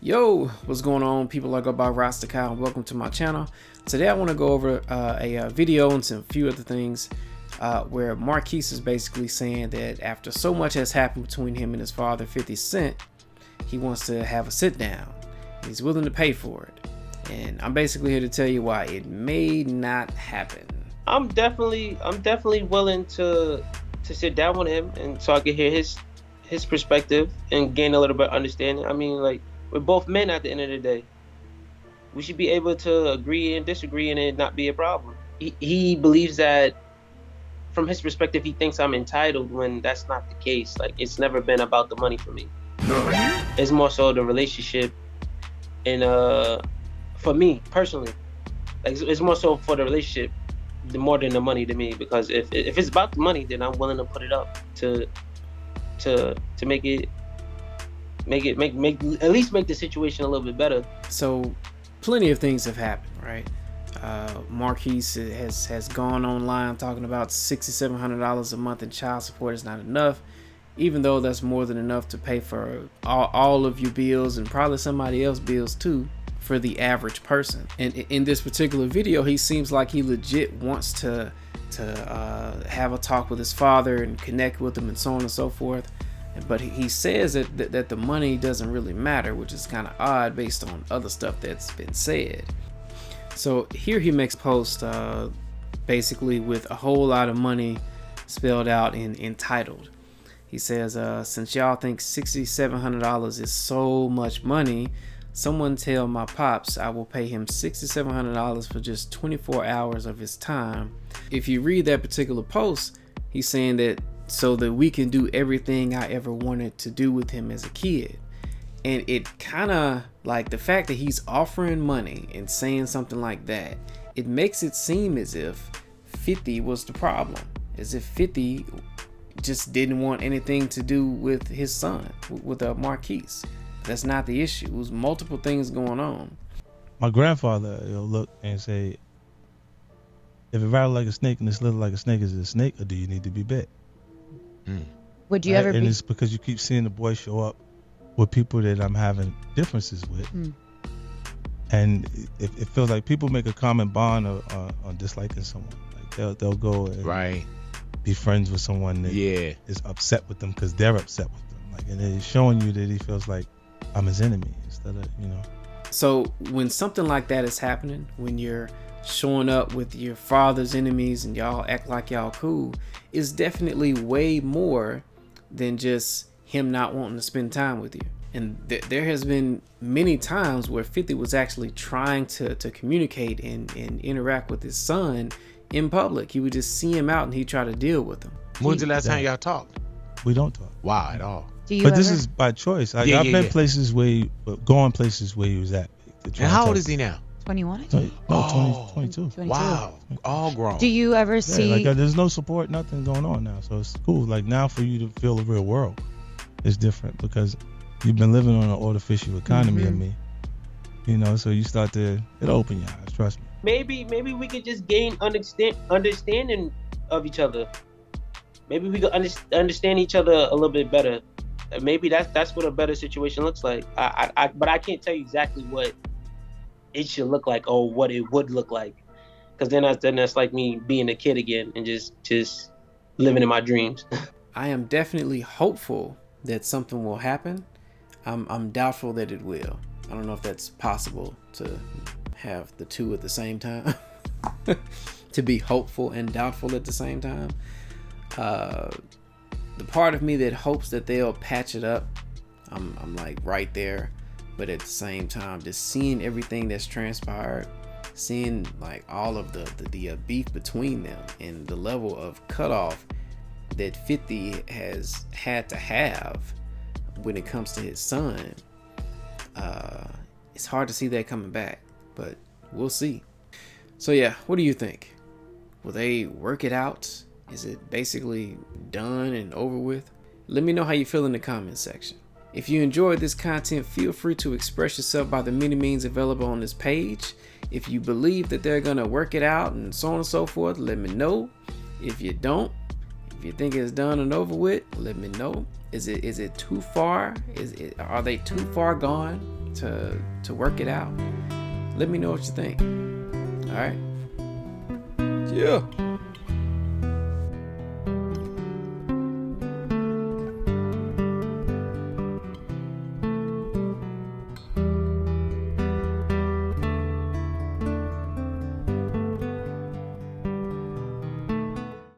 Yo, what's going on, people? I go by Rasta Kyle, and welcome to my channel. Today I want to go over a video and some few other things where Marquise is basically saying that after so much has happened between him and his father 50 Cent, he wants to have a sit down. He's willing to pay for it, and I'm basically here to tell you why it may not happen. I'm definitely willing to sit down with him and so I can hear his perspective and gain a little bit of understanding. I mean, like, we're both men at the end of the day. We should be able to agree and disagree and it not be a problem. He believes that, from his perspective, he thinks I'm entitled when that's not the case. Like, it's never been about the money for me. It's more so the relationship, and for me personally, like, it's more so for the relationship more than the money to me. Because if it's about the money, then I'm willing to put it up to make at least make the situation a little bit better. So plenty of things have happened, right? Marquise has gone online talking about $6,700 a month in child support is not enough, even though that's more than enough to pay for all of your bills and probably somebody else's bills too for the average person. And in this particular video, he seems like he legit wants to have a talk with his father and connect with him and so on and so forth. But he says that the money doesn't really matter, which is kind of odd based on other stuff that's been said. So here he makes a post basically with a whole lot of money spelled out in entitled. He says, since y'all think $6,700 is so much money, someone tell my pops I will pay him $6,700 for just 24 hours of his time. If you read that particular post, he's saying that so that we can do everything I ever wanted to do with him as a kid. And it kind of, like, the fact that he's offering money and saying something like that, it makes it seem as if 50 was the problem, as if 50 just didn't want anything to do with his son, with Marquise. That's not the issue. It was multiple things going on. My grandfather, he'll look and say, if it rattled like a snake and it slithered like a snake, is it a snake, or do you need to be bit? Would you ever and it's because you keep seeing the boy show up with people that I'm having differences with. And it feels like people make a common bond on disliking someone. Like they'll go and be friends with someone that is upset with them because they're upset with them. Like, and it's showing you that he feels like I'm his enemy instead of, So when something like that is happening, when you're showing up with your father's enemies and y'all act like y'all cool, is definitely way more than just him not wanting to spend time with you. And there has been many times where 50 was actually trying to communicate and interact with his son in public. He would just see him out and he'd try to deal with him. When's the last time y'all talked? We don't talk. Wow, at all. But this is by choice. I've been places where going places where he was at. And how old is he now? 21? 22. Wow, all grown. Do you ever see? Like, there's no support, nothing going on now, so it's cool. Like, now for you to feel the real world is different because you've been living on an artificial economy of me, so you start to, it'll open your eyes, trust me. Maybe we could just gain understanding of each other. Maybe we could understand each other a little bit better. Maybe that's what a better situation looks like. But I can't tell you exactly what it should look like or what it would look like, because then that's like me being a kid again and just living in my dreams. I am definitely hopeful that something will happen. I'm doubtful that it will. I don't know if that's possible to have the two at the same time. To be hopeful and doubtful at the same time. The part of me that hopes that they'll patch it up, I'm like right there. But at the same time, just seeing everything that's transpired, seeing like all of the beef between them and the level of cutoff that 50 has had to have when it comes to his son, it's hard to see that coming back, but we'll see. So yeah, what do you think? Will they work it out? Is it basically done and over with? Let me know how you feel in the comment section. If you enjoyed this content, feel free to express yourself by the many means available on this page. If you believe that they're gonna work it out and so on and so forth, let me know. If you don't, if If you think it's done and over with, let me know. Is it too far? Are they too far gone to work it out? Let me know what you think. All right. Yeah.